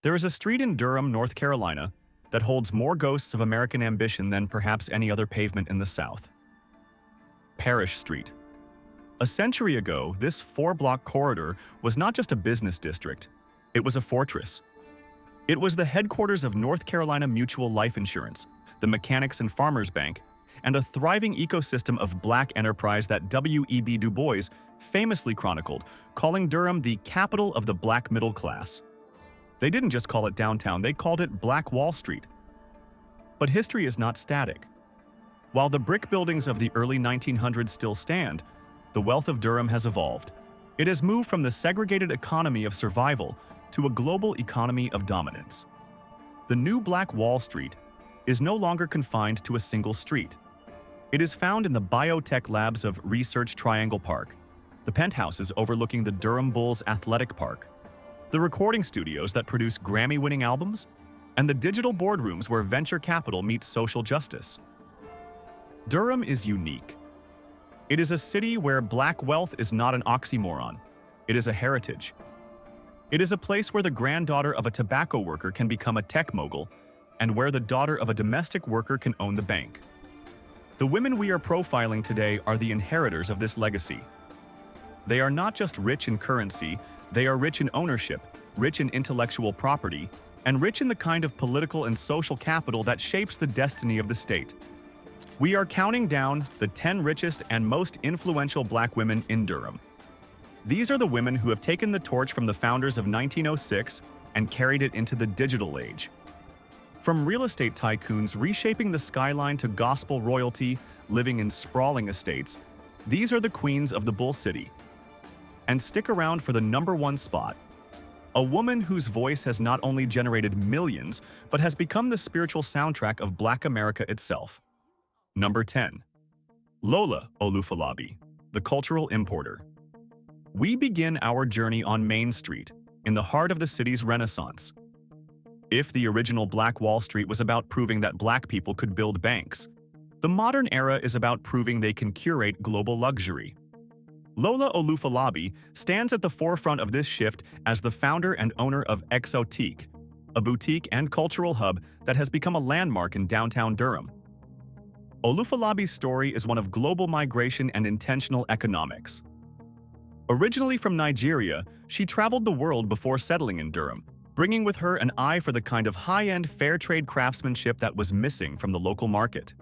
There is a street in Durham, North Carolina, that holds more ghosts of American ambition than perhaps any other pavement in the South. Parrish Street. A century ago, this four-block corridor was not just a business district, it was a fortress. It was the headquarters of North Carolina Mutual Life Insurance, the Mechanics and Farmers Bank, and a thriving ecosystem of black enterprise that W.E.B. Du Bois famously chronicled, calling Durham the capital of the black middle class. They didn't just call it downtown, they called it Black Wall Street. But history is not static. While the brick buildings of the early 1900s still stand, the wealth of Durham has evolved. It has moved from the segregated economy of survival to a global economy of dominance. The new Black Wall Street is no longer confined to a single street. It is found in the biotech labs of Research Triangle Park, the penthouses overlooking the Durham Bulls Athletic Park, the recording studios that produce Grammy-winning albums, and the digital boardrooms where venture capital meets social justice. Durham is unique. It is a city where black wealth is not an oxymoron. It is a heritage. It is a place where the granddaughter of a tobacco worker can become a tech mogul, and where the daughter of a domestic worker can own the bank. The women we are profiling today are the inheritors of this legacy. They are not just rich in currency, they are rich in ownership, rich in intellectual property, and rich in the kind of political and social capital that shapes the destiny of the state. We are counting down the 10 richest and most influential black women in Durham. These are the women who have taken the torch from the founders of 1906 and carried it into the digital age. From real estate tycoons reshaping the skyline to gospel royalty living in sprawling estates, these are the queens of the Bull City. And stick around for the #1 spot. A woman whose voice has not only generated millions, but has become the spiritual soundtrack of Black America itself. Number 10. Lola Olufalabi, the cultural importer. We begin our journey on Main Street, in the heart of the city's Renaissance. If the original Black Wall Street was about proving that black people could build banks, the modern era is about proving they can curate global luxury. Lola Olufalabi stands at the forefront of this shift as the founder and owner of Exotique, a boutique and cultural hub that has become a landmark in downtown Durham. Olufalabi's story is one of global migration and intentional economics. Originally from Nigeria, she traveled the world before settling in Durham, bringing with her an eye for the kind of high-end fair trade craftsmanship that was missing from the local market.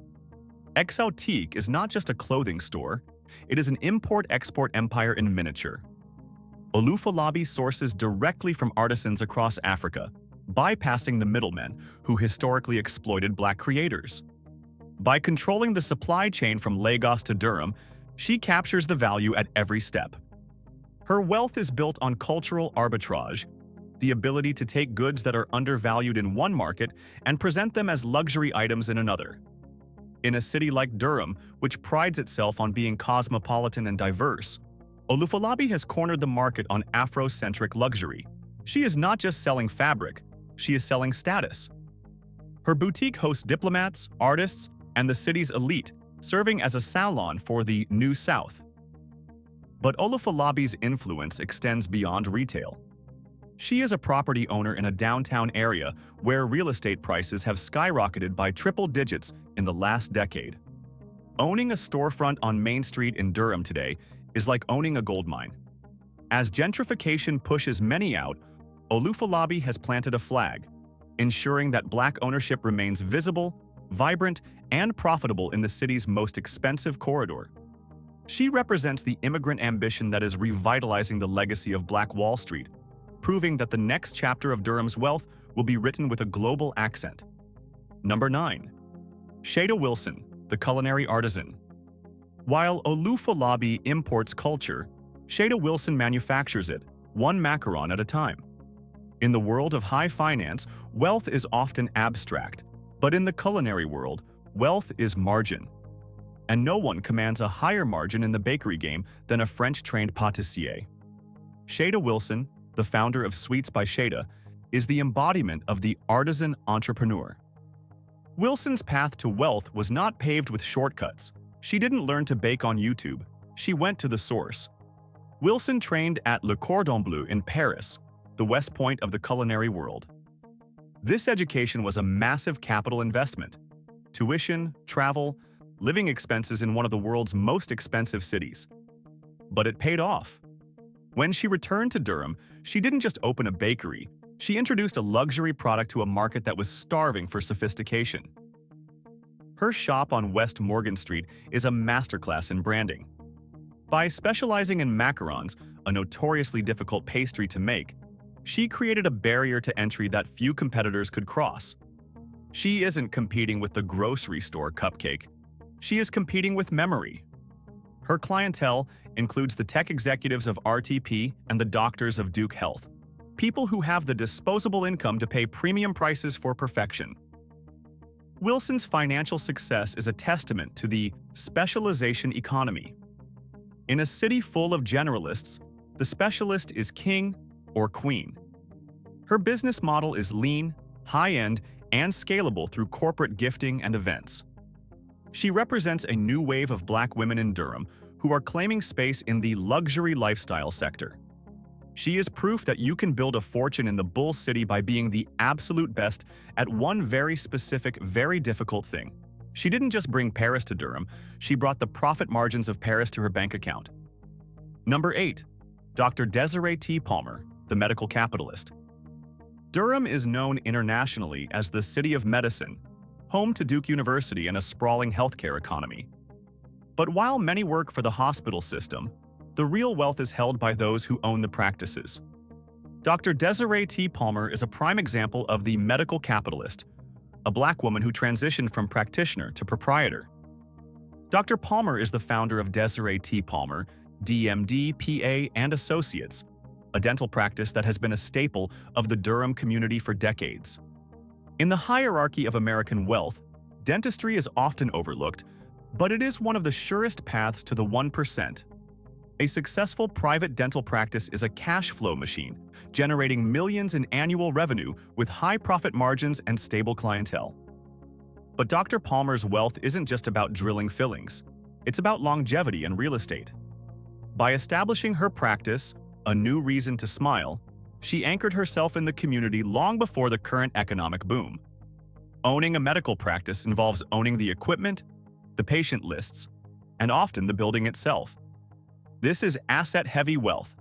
Exotique is not just a clothing store, it is an import-export empire in miniature. Olufalabi sources directly from artisans across Africa, bypassing the middlemen who historically exploited black creators. By controlling the supply chain from Lagos to Durham, she captures the value at every step. Her wealth is built on cultural arbitrage, the ability to take goods that are undervalued in one market and present them as luxury items in another. In a city like Durham, which prides itself on being cosmopolitan and diverse, Olufalabi has cornered the market on Afrocentric luxury. She is not just selling fabric, she is selling status. Her boutique hosts diplomats, artists, and the city's elite, serving as a salon for the New South. But Olufalabi's influence extends beyond retail. She is a property owner in a downtown area where real estate prices have skyrocketed by triple digits in the last decade. Owning a storefront on Main Street in Durham today is like owning a gold mine. As gentrification pushes many out, Olufalabi has planted a flag, ensuring that black ownership remains visible, vibrant, and profitable in the city's most expensive corridor. She represents the immigrant ambition that is revitalizing the legacy of Black Wall Street, proving that the next chapter of Durham's wealth will be written with a global accent. Number 9. Shada Wilson, the culinary artisan. While Olufalabi imports culture, Shada Wilson manufactures it, one macaron at a time. In the world of high finance, wealth is often abstract, but in the culinary world, wealth is margin. And no one commands a higher margin in the bakery game than a French-trained pâtissier. Shada Wilson, the founder of Sweets by Shada, is the embodiment of the artisan entrepreneur. Wilson's path to wealth was not paved with shortcuts. She didn't learn to bake on YouTube. She went to the source. Wilson trained at Le Cordon Bleu in Paris, the West Point of the culinary world. This education was a massive capital investment. Tuition, travel, living expenses in one of the world's most expensive cities. But it paid off. When she returned to Durham, she didn't just open a bakery, she introduced a luxury product to a market that was starving for sophistication. Her shop on West Morgan Street is a masterclass in branding. By specializing in macarons, a notoriously difficult pastry to make, she created a barrier to entry that few competitors could cross. She isn't competing with the grocery store cupcake. She is competing with memory. Her clientele includes the tech executives of RTP and the doctors of Duke Health, people who have the disposable income to pay premium prices for perfection. Wilson's financial success is a testament to the specialization economy. In a city full of generalists, the specialist is king or queen. Her business model is lean, high-end, and scalable through corporate gifting and events. She represents a new wave of Black women in Durham who are claiming space in the luxury lifestyle sector. She is proof that you can build a fortune in the Bull City by being the absolute best at one very specific, very difficult thing. She didn't just bring Paris to Durham, she brought the profit margins of Paris to her bank account. Number 8. Dr. Desiree T. Palmer, the medical capitalist. Durham is known internationally as the City of Medicine, home to Duke University and a sprawling healthcare economy. But while many work for the hospital system, the real wealth is held by those who own the practices. Dr. Desiree T. Palmer is a prime example of the medical capitalist, a Black woman who transitioned from practitioner to proprietor. Dr. Palmer is the founder of Desiree T. Palmer, DMD, PA, and Associates, a dental practice that has been a staple of the Durham community for decades. In the hierarchy of American wealth, dentistry is often overlooked, but it is one of the surest paths to the 1%. A successful private dental practice is a cash flow machine, generating millions in annual revenue with high profit margins and stable clientele. But Dr. Palmer's wealth isn't just about drilling fillings. It's about longevity and real estate. By establishing her practice, A New Reason to Smile, she anchored herself in the community long before the current economic boom. Owning a medical practice involves owning the equipment, the patient lists, and often the building itself. This is asset-heavy wealth,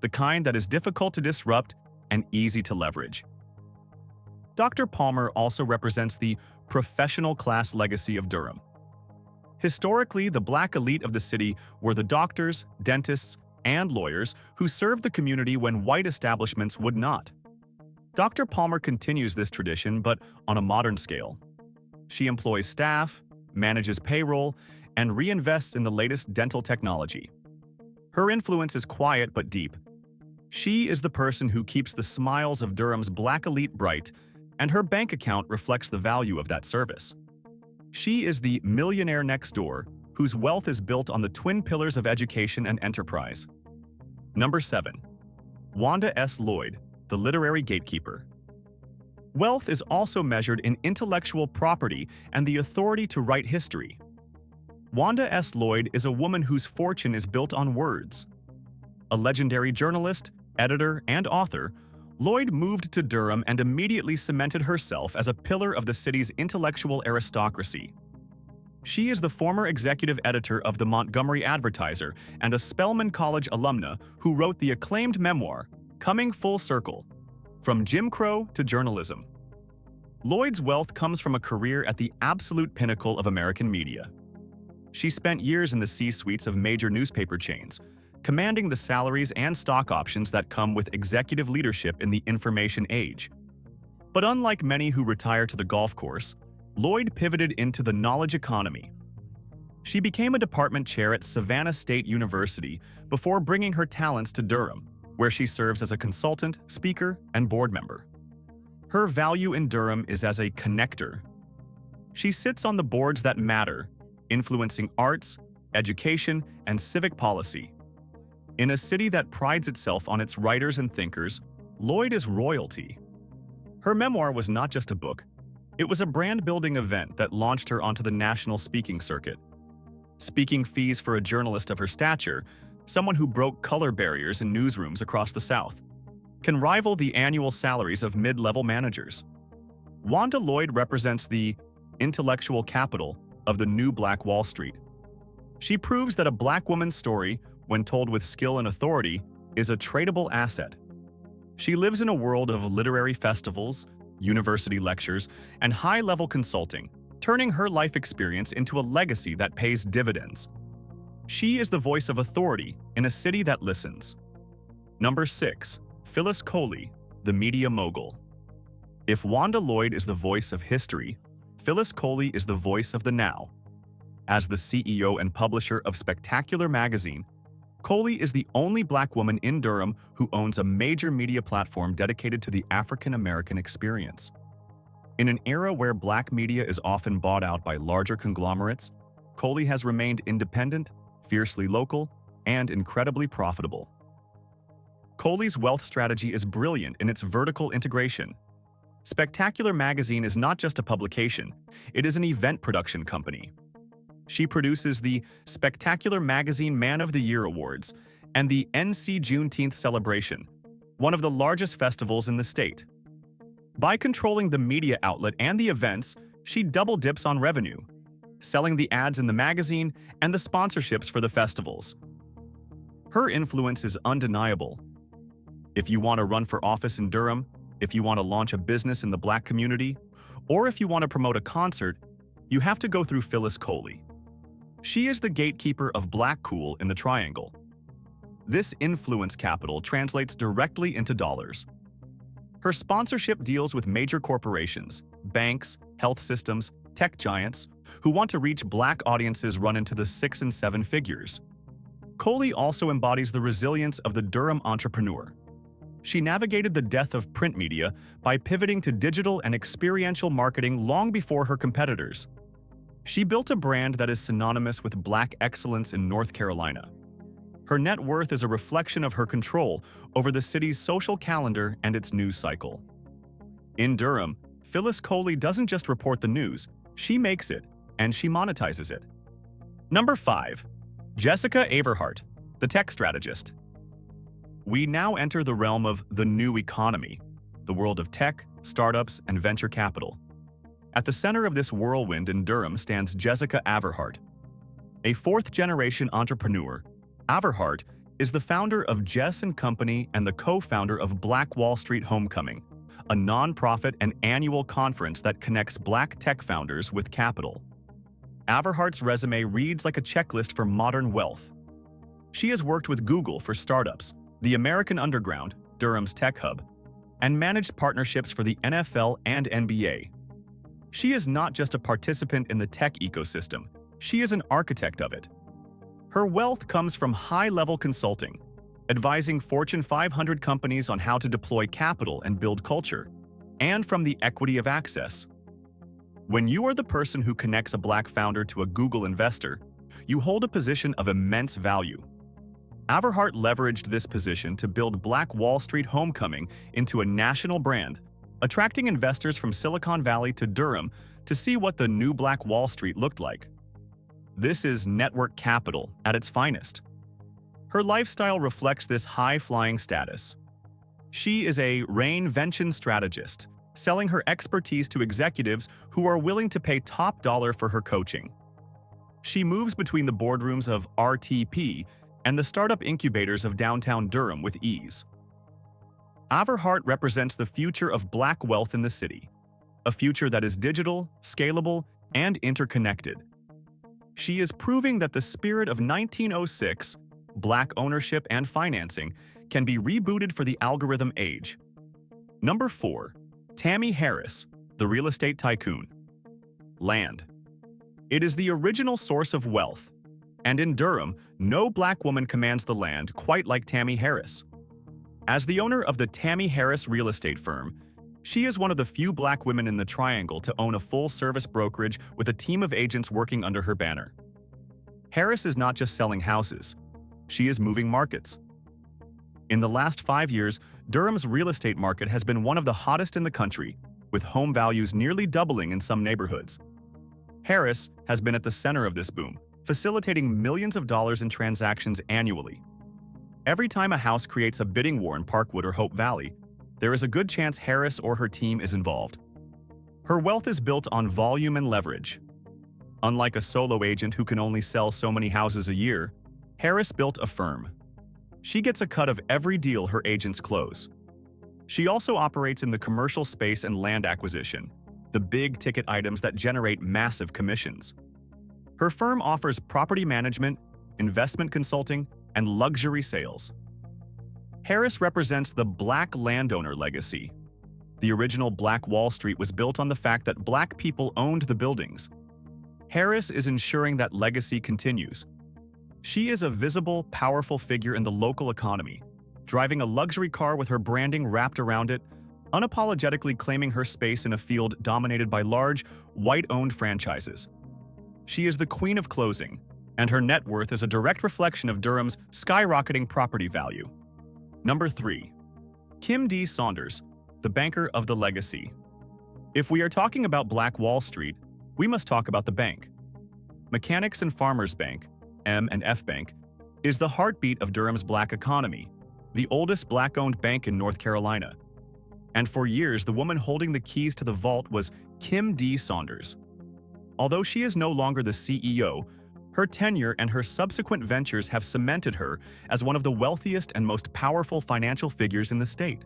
the kind that is difficult to disrupt and easy to leverage. Dr. Palmer also represents the professional class legacy of Durham. Historically, the Black elite of the city were the doctors, dentists, and lawyers who served the community when white establishments would not. Dr. Palmer continues this tradition, but on a modern scale. She employs staff, manages payroll, and reinvests in the latest dental technology. Her influence is quiet but deep. She is the person who keeps the smiles of Durham's Black elite bright, and her bank account reflects the value of that service. She is the millionaire next door, whose wealth is built on the twin pillars of education and enterprise. Number 7. Wanda S. Lloyd, the literary gatekeeper. Wealth is also measured in intellectual property and the authority to write history. Wanda S. Lloyd is a woman whose fortune is built on words. A legendary journalist, editor, and author, Lloyd moved to Durham and immediately cemented herself as a pillar of the city's intellectual aristocracy. She is the former executive editor of the Montgomery Advertiser and a Spelman College alumna who wrote the acclaimed memoir, Coming Full Circle, From Jim Crow to Journalism. Lloyd's wealth comes from a career at the absolute pinnacle of American media. She spent years in the C-suites of major newspaper chains, commanding the salaries and stock options that come with executive leadership in the information age. But unlike many who retire to the golf course, Lloyd pivoted into the knowledge economy. She became a department chair at Savannah State University before bringing her talents to Durham, where she serves as a consultant, speaker, and board member. Her value in Durham is as a connector. She sits on the boards that matter, influencing arts, education, and civic policy. In a city that prides itself on its writers and thinkers, Lloyd is royalty. Her memoir was not just a book, it was a brand-building event that launched her onto the national speaking circuit. Speaking fees for a journalist of her stature, someone who broke color barriers in newsrooms across the South, can rival the annual salaries of mid-level managers. Wanda Lloyd represents the intellectual capital of the new Black Wall Street. She proves that a Black woman's story, when told with skill and authority, is a tradable asset. She lives in a world of literary festivals, university lectures, and high-level consulting, turning her life experience into a legacy that pays dividends. She is the voice of authority in a city that listens. Number 6. Phyllis Coley, the media mogul. If Wanda Lloyd is the voice of history, Phyllis Coley is the voice of the now. As the CEO and publisher of Spectacular magazine, Coley is the only Black woman in Durham who owns a major media platform dedicated to the African American experience. In an era where Black media is often bought out by larger conglomerates, Coley has remained independent, fiercely local, and incredibly profitable. Coley's wealth strategy is brilliant in its vertical integration. Spectacular magazine is not just a publication, it is an event production company. She produces the Spectacular Magazine Man of the Year Awards and the NC Juneteenth Celebration, one of the largest festivals in the state. By controlling the media outlet and the events, she double dips on revenue, selling the ads in the magazine and the sponsorships for the festivals. Her influence is undeniable. If you want to run for office in Durham, if you want to launch a business in the Black community, or if you want to promote a concert, you have to go through Phyllis Coley. She is the gatekeeper of Black cool in the Triangle. This influence capital translates directly into dollars. Her sponsorship deals with major corporations, banks, health systems, tech giants, who want to reach Black audiences run into the 6 and 7 figures. Coley also embodies the resilience of the Durham entrepreneur. She navigated the death of print media by pivoting to digital and experiential marketing long before her competitors. She built a brand that is synonymous with Black excellence in North Carolina. Her net worth is a reflection of her control over the city's social calendar and its news cycle. In Durham, Phyllis Coley doesn't just report the news, she makes it, and she monetizes it. Number 5. Jessica Averhart, the tech strategist. We now enter the realm of the new economy, the world of tech, startups, and venture capital. At the center of this whirlwind in Durham stands Jessica Averhart. A fourth-generation entrepreneur, Averhart is the founder of Jess & Company and the co-founder of Black Wall Street Homecoming, a nonprofit and annual conference that connects Black tech founders with capital. Averhart's resume reads like a checklist for modern wealth. She has worked with Google for startups, the American Underground, Durham's tech hub, and managed partnerships for the NFL and NBA. She is not just a participant in the tech ecosystem, she is an architect of it. Her wealth comes from high-level consulting, advising Fortune 500 companies on how to deploy capital and build culture, and from the equity of access. When you are the person who connects a Black founder to a Google investor, you hold a position of immense value. Averhart leveraged this position to build Black Wall Street Homecoming into a national brand, attracting investors from Silicon Valley to Durham to see what the new Black Wall Street looked like. This is network capital at its finest. Her lifestyle reflects this high-flying status. She is a reinvention strategist, selling her expertise to executives who are willing to pay top dollar for her coaching. She moves between the boardrooms of RTP and the startup incubators of downtown Durham with ease. Averhart represents the future of Black wealth in the city, a future that is digital, scalable, and interconnected. She is proving that the spirit of 1906, Black ownership and financing, can be rebooted for the algorithm age. Number 4. Tammy Harris, the real estate tycoon. Land. It is the original source of wealth, and in Durham, no Black woman commands the land quite like Tammy Harris. As the owner of the Tammy Harris real estate firm, she is one of the few Black women in the Triangle to own a full-service brokerage with a team of agents working under her banner. Harris is not just selling houses, she is moving markets. In the last 5 years, Durham's real estate market has been one of the hottest in the country, with home values nearly doubling in some neighborhoods. Harris has been at the center of this boom, facilitating millions of dollars in transactions annually. Every time a house creates a bidding war in Parkwood or Hope Valley, there is a good chance Harris or her team is involved. Her wealth is built on volume and leverage. Unlike a solo agent who can only sell so many houses a year, Harris built a firm. She gets a cut of every deal her agents close. She also operates in the commercial space and land acquisition, the big-ticket items that generate massive commissions. Her firm offers property management, investment consulting, and luxury sales. Harris represents the Black landowner legacy. The original Black Wall Street was built on the fact that Black people owned the buildings. Harris is ensuring that legacy continues. She is a visible, powerful figure in the local economy, driving a luxury car with her branding wrapped around it, unapologetically claiming her space in a field dominated by large, white-owned franchises. She is the queen of closing, and her net worth is a direct reflection of Durham's skyrocketing property value. Number 3. Kim D. Saunders, the banker of the legacy. If we are talking about Black Wall Street, we must talk about the bank. Mechanics and Farmers Bank, M&F Bank, is the heartbeat of Durham's Black economy, the oldest Black-owned bank in North Carolina. And for years, the woman holding the keys to the vault was Kim D. Saunders. Although she is no longer the CEO, her tenure and her subsequent ventures have cemented her as one of the wealthiest and most powerful financial figures in the state.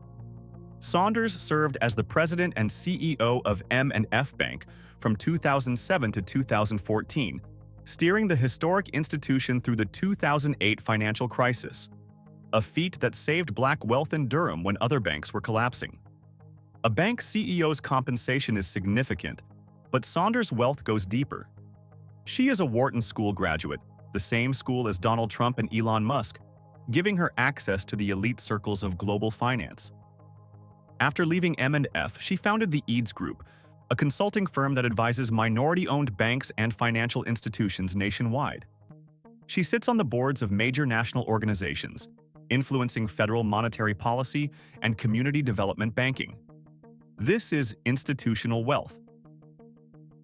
Saunders served as the president and CEO of M&F Bank from 2007 to 2014, steering the historic institution through the 2008 financial crisis, a feat that saved Black wealth in Durham when other banks were collapsing. A bank CEO's compensation is significant, but Saunders' wealth goes deeper. She is a Wharton School graduate, the same school as Donald Trump and Elon Musk, giving her access to the elite circles of global finance. After leaving M&F, she founded the Eads Group, a consulting firm that advises minority-owned banks and financial institutions nationwide. She sits on the boards of major national organizations, influencing federal monetary policy and community development banking. This is institutional wealth.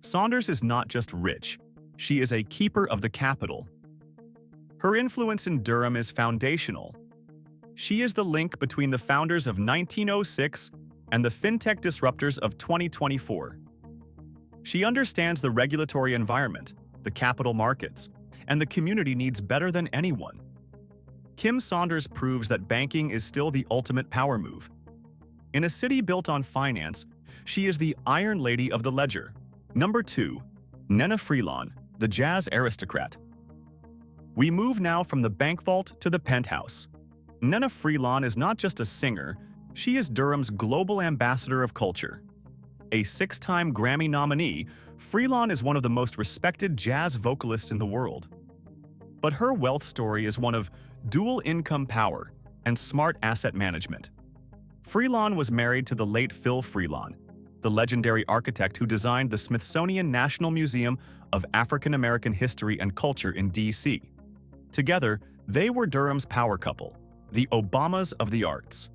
Saunders is not just rich, she is a keeper of the capital. Her influence in Durham is foundational. She is the link between the founders of 1906 and the fintech disruptors of 2024. She understands the regulatory environment, the capital markets, and the community needs better than anyone. Kim Saunders proves that banking is still the ultimate power move. In a city built on finance, she is the Iron Lady of the Ledger. Number 2. Nena Freelon, the jazz aristocrat. We move now from the bank vault to the penthouse. Nena Freelon is not just a singer, she is Durham's global ambassador of culture. A 6-time Grammy nominee, Freelon is one of the most respected jazz vocalists in the world. But her wealth story is one of dual income power and smart asset management. Freelon was married to the late Phil Freelon, the legendary architect who designed the Smithsonian National Museum of African American History and Culture in D.C. Together, they were Durham's power couple, the Obamas of the arts.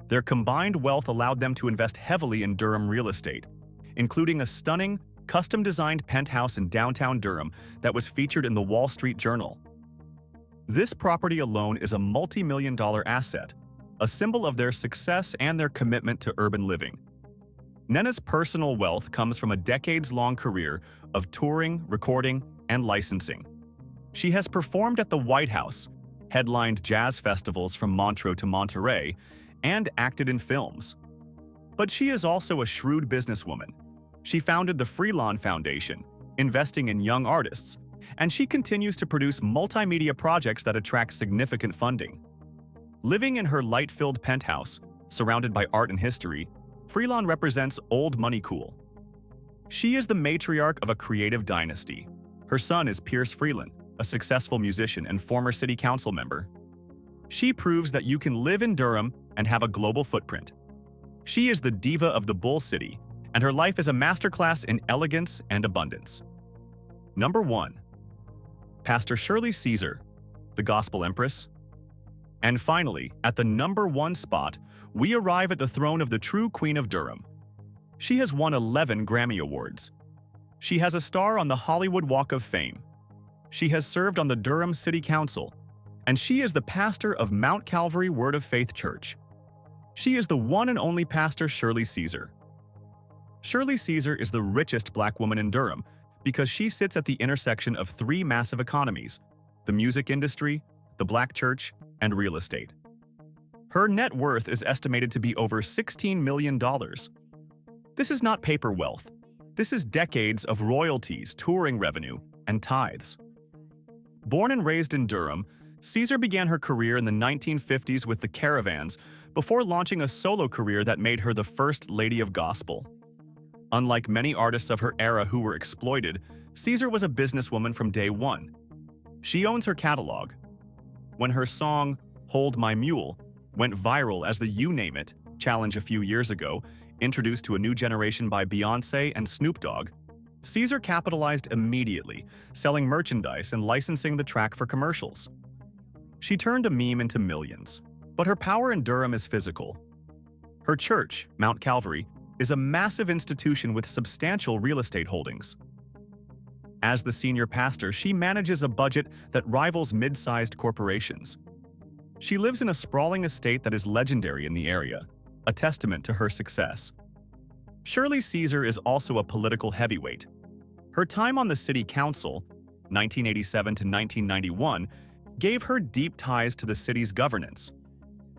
Their combined wealth allowed them to invest heavily in Durham real estate, including a stunning, custom-designed penthouse in downtown Durham that was featured in the Wall Street Journal. This property alone is a multi-million-dollar asset, a symbol of their success and their commitment to urban living. Nena's personal wealth comes from a decades-long career of touring, recording, and licensing. She has performed at the White House, headlined jazz festivals from Montreux to Monterey, and acted in films. But she is also a shrewd businesswoman. She founded the Freelon Foundation, investing in young artists, and she continues to produce multimedia projects that attract significant funding. Living in her light-filled penthouse, surrounded by art and history, Freelon represents old money cool. She is the matriarch of a creative dynasty. Her son is Pierce Freelon, a successful musician and former city council member. She proves that you can live in Durham and have a global footprint. She is the diva of the Bull City, and her life is a masterclass in elegance and abundance. Number 1. Pastor Shirley Caesar, the Gospel Empress. And finally, at the number 1 spot, we arrive at the throne of the true Queen of Durham. She has won 11 Grammy Awards. She has a star on the Hollywood Walk of Fame. She has served on the Durham City Council, and she is the pastor of Mount Calvary Word of Faith Church. She is the one and only Pastor Shirley Caesar. Shirley Caesar is the richest black woman in Durham because she sits at the intersection of three massive economies: the music industry, the black church, and real estate. Her net worth is estimated to be over $16 million. This is not paper wealth. This is decades of royalties, touring revenue, and tithes. Born and raised in Durham, Caesar began her career in the 1950s with the Caravans before launching a solo career that made her the first lady of gospel. Unlike many artists of her era who were exploited, Caesar was a businesswoman from day one. She owns her catalog. When her song, "Hold My Mule," went viral as the You Name It challenge a few years ago, introduced to a new generation by Beyoncé and Snoop Dogg, Caesar capitalized immediately, selling merchandise and licensing the track for commercials. She turned a meme into millions, but her power in Durham is physical. Her church, Mount Calvary, is a massive institution with substantial real estate holdings. As the senior pastor, she manages a budget that rivals mid-sized corporations. She lives in a sprawling estate that is legendary in the area, a testament to her success. Shirley Caesar is also a political heavyweight. Her time on the city council, 1987 to 1991, gave her deep ties to the city's governance.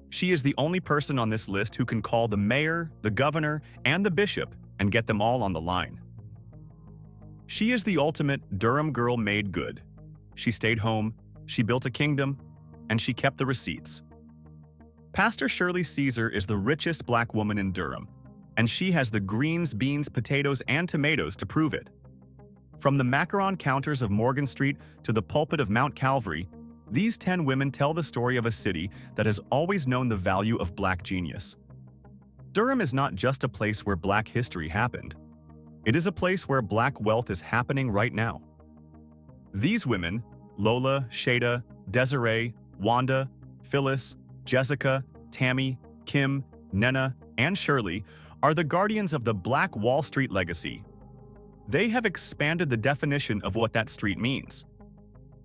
She is the only person on this list who can call the mayor, the governor, and the bishop and get them all on the line. She is the ultimate Durham girl made good. She stayed home, she built a kingdom, and she kept the receipts. Pastor Shirley Caesar is the richest black woman in Durham, and she has the greens, beans, potatoes, and tomatoes to prove it. From the macaron counters of Morgan Street to the pulpit of Mount Calvary, these 10 women tell the story of a city that has always known the value of black genius. Durham is not just a place where black history happened. It is a place where black wealth is happening right now. These women, Lola, Shada, Desiree, Wanda, Phyllis, Jessica, Tammy, Kim, Nena, and Shirley, are the guardians of the Black Wall Street legacy. They have expanded the definition of what that street means.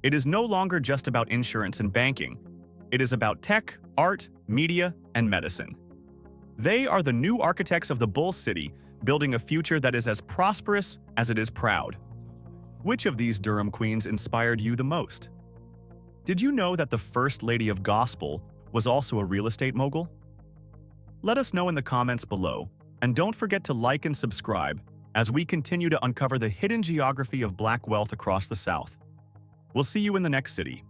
It is no longer just about insurance and banking. It is about tech, art, media, and medicine. They are the new architects of the Bull City, building a future that is as prosperous as it is proud. Which of these Durham queens inspired you the most? Did you know that the First Lady of Gospel was also a real estate mogul? Let us know in the comments below, and don't forget to like and subscribe as we continue to uncover the hidden geography of black wealth across the South. We'll see you in the next city.